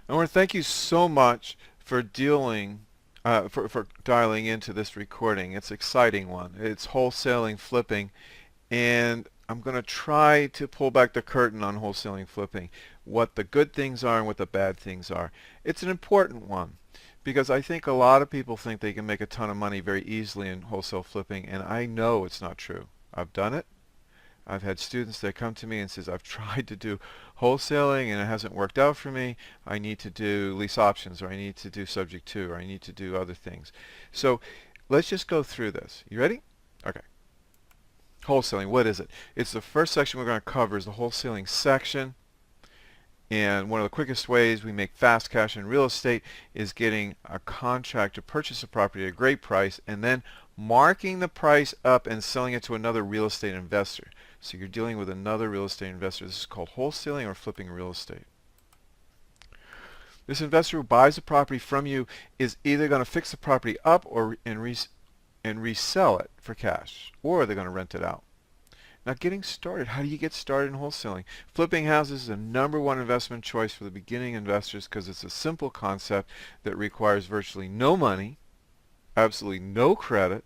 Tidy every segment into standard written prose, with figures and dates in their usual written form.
I want to thank you so much for for dialing into this recording. It's an exciting one. It's wholesaling flipping, and I'm going to try to pull back the curtain on wholesaling flipping, what the good things are and what the bad things are. It's an important one because I think a lot of people think they can make a ton of money very easily in wholesale flipping, and I know it's not true. I've done it. I've had students that come to me and says, I've tried to do wholesaling and it hasn't worked out for me. I need to do lease options, or I need to do subject to, or I need to do other things. So let's just go through this. You ready? Okay. Wholesaling, what is it? It's the first section we're going to cover is the wholesaling section. And one of the quickest ways we make fast cash in real estate is getting a contract to purchase a property at a great price and then marking the price up and selling it to another real estate investor. So you're dealing with another real estate investor. This is called wholesaling or flipping real estate. This investor who buys the property from you is either going to fix the property up and resell it for cash, or they're going to rent it out. Now, getting started, how do you get started in wholesaling? Flipping houses is the #1 investment choice for the beginning investors because it's a simple concept that requires virtually no money, absolutely no credit,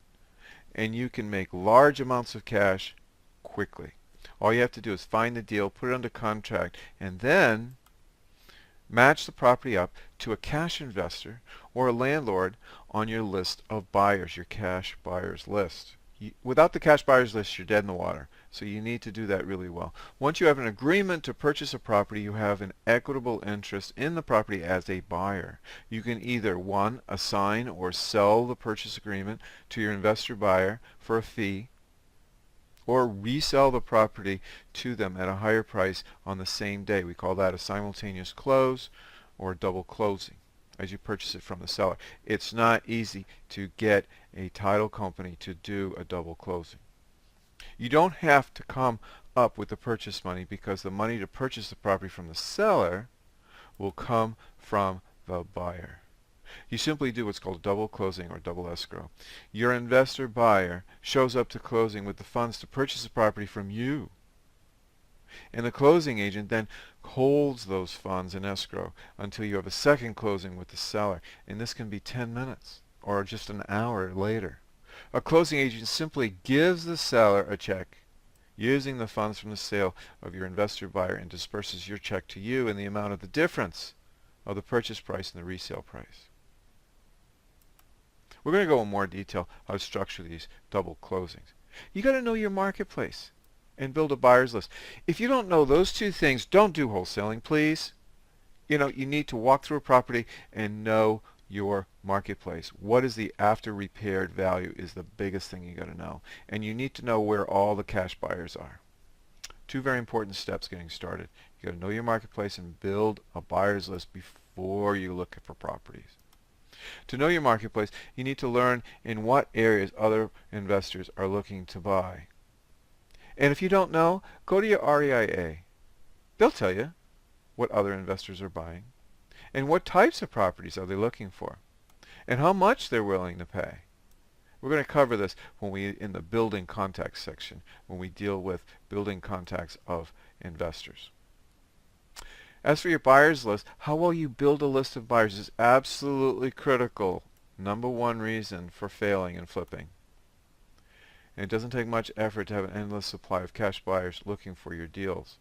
and you can make large amounts of cash quickly. All you have to do is find the deal, put it under contract, and then match the property up to a cash investor or a landlord on your list of buyers, your cash buyers list. Without the cash buyers list, you're dead in the water. So you need to do that really well. Once you have an agreement to purchase a property, you have an equitable interest in the property as a buyer. You can either, one, assign or sell the purchase agreement to your investor buyer for a fee, or resell the property to them at a higher price on the same day. We call that a simultaneous close or double closing as you purchase it from the seller. It's not easy to get a title company to do a double closing. You don't have to come up with the purchase money because the money to purchase the property from the seller will come from the buyer. You simply do what's called double closing or double escrow. Your investor buyer shows up to closing with the funds to purchase the property from you. And the closing agent then holds those funds in escrow until you have a second closing with the seller. And this can be 10 minutes or just an hour later. A closing agent simply gives the seller a check using the funds from the sale of your investor buyer and disperses your check to you in the amount of the difference of the purchase price and the resale price. We're going to go in more detail how to structure these double closings. You got to know your marketplace and build a buyer's list. If you don't know those two things, don't do wholesaling, please. You need to walk through a property and know your marketplace. What is the after repaired value is the biggest thing you got to know. And you need to know where all the cash buyers are. Two very important steps getting started. You got to know your marketplace and build a buyer's list before you look for properties. To know your marketplace, you need to learn in what areas other investors are looking to buy. And if you don't know, go to your REIA. They'll tell you what other investors are buying and what types of properties are they looking for and how much they're willing to pay. We're going to cover this in the building contacts section when we deal with building contacts of investors. As for your buyers list, how well you build a list of buyers is absolutely critical. #1 reason for failing in flipping. And it doesn't take much effort to have an endless supply of cash buyers looking for your deals.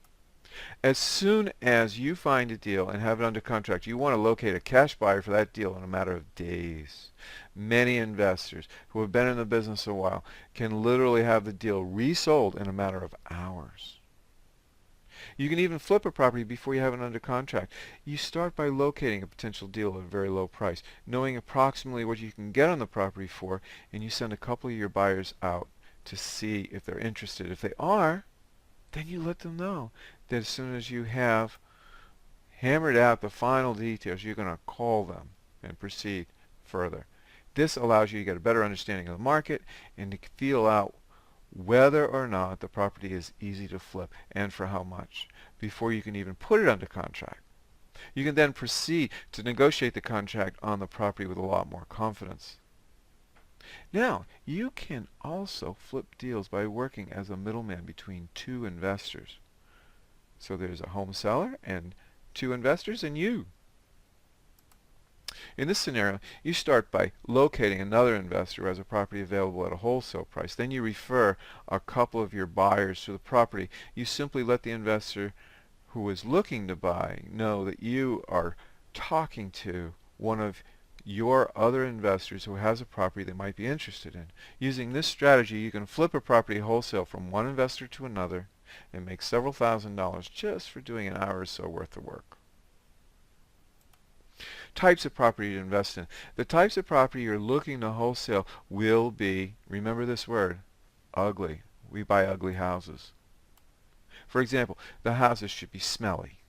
As soon as you find a deal and have it under contract, you want to locate a cash buyer for that deal in a matter of days. Many investors who have been in the business a while can literally have the deal resold in a matter of hours. You can even flip a property before you have it under contract. You start by locating a potential deal at a very low price, knowing approximately what you can get on the property for, and you send a couple of your buyers out to see if they're interested. If they are, then you let them know that as soon as you have hammered out the final details, you're going to call them and proceed further. This allows you to get a better understanding of the market and to feel out whether or not the property is easy to flip and for how much before you can even put it under contract. You can then proceed to negotiate the contract on the property with a lot more confidence. Now, you can also flip deals by working as a middleman between two investors. So there's a home seller and two investors and you. In this scenario, you start by locating another investor who has a property available at a wholesale price. Then you refer a couple of your buyers to the property. You simply let the investor who is looking to buy know that you are talking to one of your other investors who has a property they might be interested in. Using this strategy, you can flip a property wholesale from one investor to another and make several $1,000s just for doing an hour or so worth of work. Types of property to invest in. The types of property you're looking to wholesale will be, remember this word, ugly. We buy ugly houses. For example, the houses should be smelly,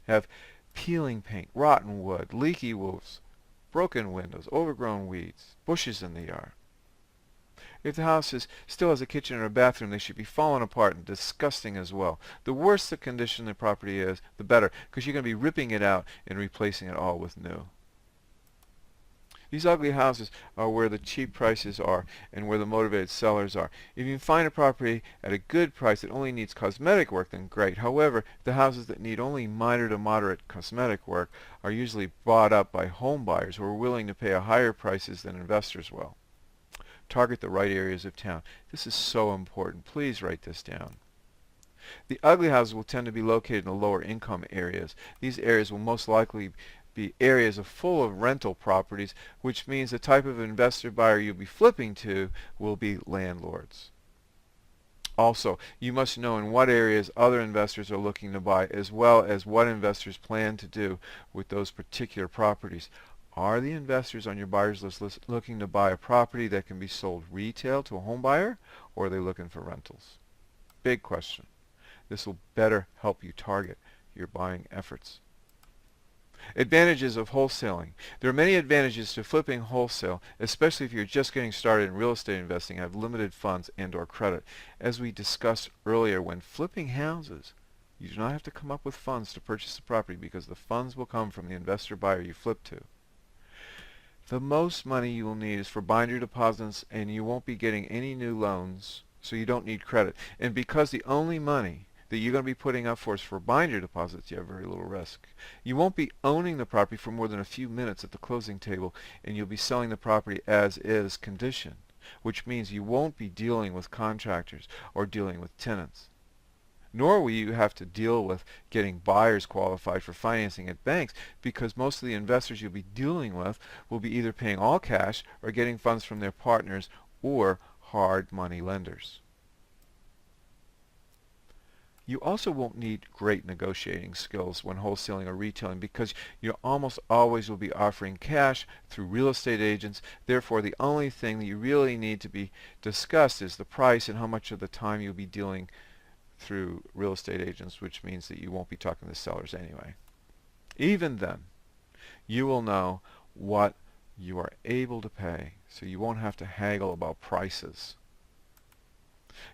have peeling paint, rotten wood, leaky roofs, broken windows, overgrown weeds, bushes in the yard. If the house still has a kitchen or a bathroom, they should be falling apart and disgusting as well. The worse the condition the property is, the better, because you're going to be ripping it out and replacing it all with new. These ugly houses are where the cheap prices are and where the motivated sellers are. If you find a property at a good price that only needs cosmetic work, then great. However, the houses that need only minor to moderate cosmetic work are usually bought up by home buyers who are willing to pay a higher prices than investors will. Target the right areas of town. This is so important. Please write this down. The ugly houses will tend to be located in the lower income areas. These areas will most likely be areas full of rental properties, which means the type of investor buyer you'll be flipping to will be landlords. Also, you must know in what areas other investors are looking to buy, as well as what investors plan to do with those particular properties. Are the investors on your buyers list looking to buy a property that can be sold retail to a home buyer, or are they looking for rentals? Big question. This will better help you target your buying efforts. Advantages of wholesaling. There are many advantages to flipping wholesale, especially if you're just getting started in real estate investing and have limited funds and/or credit. As we discussed earlier, when flipping houses, you do not have to come up with funds to purchase the property because the funds will come from the investor buyer you flip to. The most money you will need is for binder deposits, and you won't be getting any new loans, so you don't need credit. And because the only money that you're going to be putting up for is for binder deposits, you have very little risk. You won't be owning the property for more than a few minutes at the closing table, and you'll be selling the property as is condition, which means you won't be dealing with contractors or dealing with tenants. Nor will you have to deal with getting buyers qualified for financing at banks, because most of the investors you'll be dealing with will be either paying all cash or getting funds from their partners or hard money lenders. You also won't need great negotiating skills when wholesaling or retailing, because you almost always will be offering cash through real estate agents. Therefore, the only thing that you really need to be discussed is the price and how much of the time you'll be dealing through real estate agents, which means that you won't be talking to sellers anyway. Even then, you will know what you are able to pay, so you won't have to haggle about prices.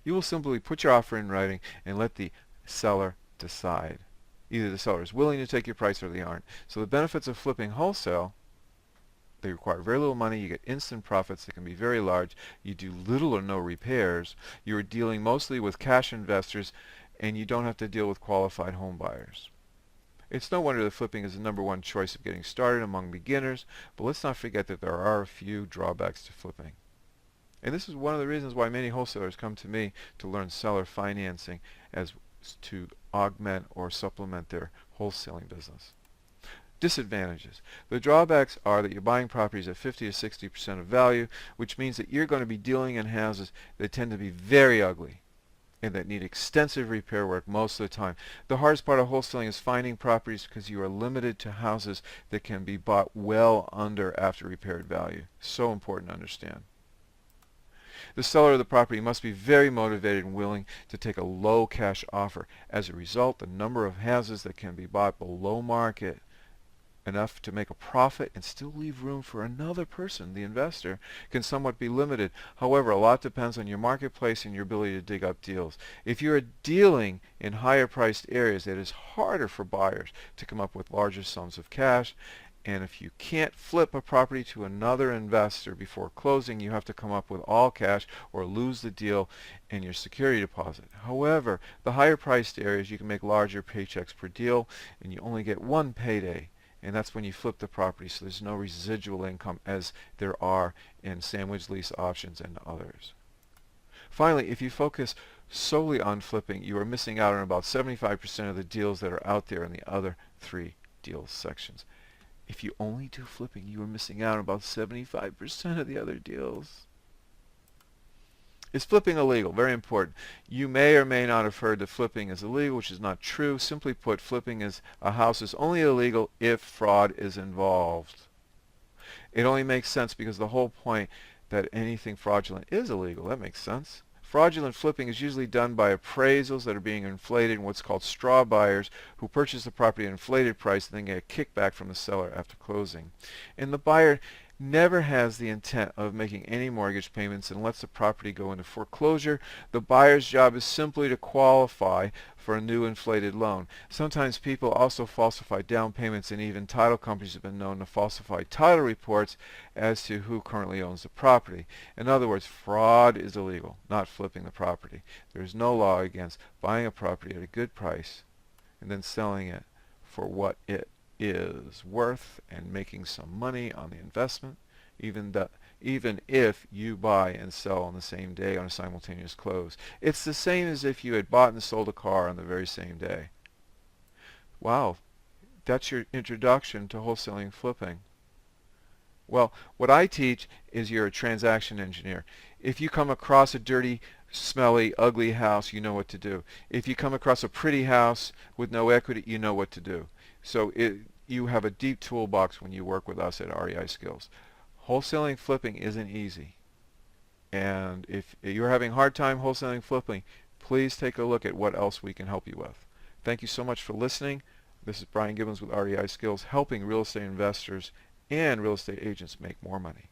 You will simply put your offer in writing and let the seller decide. Either the seller is willing to take your price or they aren't. So the benefits of flipping wholesale: they require very little money, you get instant profits that can be very large, you do little or no repairs, you're dealing mostly with cash investors, and you don't have to deal with qualified home buyers. It's no wonder that flipping is the #1 choice of getting started among beginners, but let's not forget that there are a few drawbacks to flipping. And this is one of the reasons why many wholesalers come to me to learn seller financing as to augment or supplement their wholesaling business. Disadvantages. The drawbacks are that you're buying properties at 50 to 60% of value, which means that you're going to be dealing in houses that tend to be very ugly and that need extensive repair work most of the time. The hardest part of wholesaling is finding properties, because you are limited to houses that can be bought well under after repaired value. So important to understand. The seller of the property must be very motivated and willing to take a low cash offer. As a result, the number of houses that can be bought below market, enough to make a profit and still leave room for another person, the investor, can somewhat be limited. However, a lot depends on your marketplace and your ability to dig up deals. If you are dealing in higher priced areas, it is harder for buyers to come up with larger sums of cash. And if you can't flip a property to another investor before closing, you have to come up with all cash or lose the deal and your security deposit. However, the higher priced areas, you can make larger paychecks per deal, and you only get one payday. and that's when you flip the property, so there's no residual income as there are in sandwich lease options and others. Finally, if you focus solely on flipping, you are missing out on about 75% of the deals that are out there in the other 3 deals sections. If you only do flipping, you are missing out on about 75% of the other deals. Is flipping illegal? Very important. You may or may not have heard that flipping is illegal, which is not true. Simply put, flipping is a house is only illegal if fraud is involved. It only makes sense because the whole point that anything fraudulent is illegal. That makes sense. Fraudulent flipping is usually done by appraisals that are being inflated and what's called straw buyers who purchase the property at an inflated price and then get a kickback from the seller after closing. And the buyer never has the intent of making any mortgage payments and lets the property go into foreclosure. The buyer's job is simply to qualify for a new inflated loan. Sometimes people also falsify down payments, and even title companies have been known to falsify title reports as to who currently owns the property. In other words, fraud is illegal, not flipping the property. There is no law against buying a property at a good price and then selling it for what it is worth and making some money on the investment, even if you buy and sell on the same day on a simultaneous close. It's the same as if you had bought and sold a car on the very same day. Wow, that's your introduction to wholesaling and flipping. Well, what I teach is you're a transaction engineer. If you come across a dirty, smelly, ugly house, you know what to do. If you come across a pretty house with no equity, you know what to do. So you have a deep toolbox when you work with us at REI Skills. Wholesaling flipping isn't easy. And if you're having a hard time wholesaling flipping, please take a look at what else we can help you with. Thank you so much for listening. This is Brian Gibbons with REI Skills, helping real estate investors and real estate agents make more money.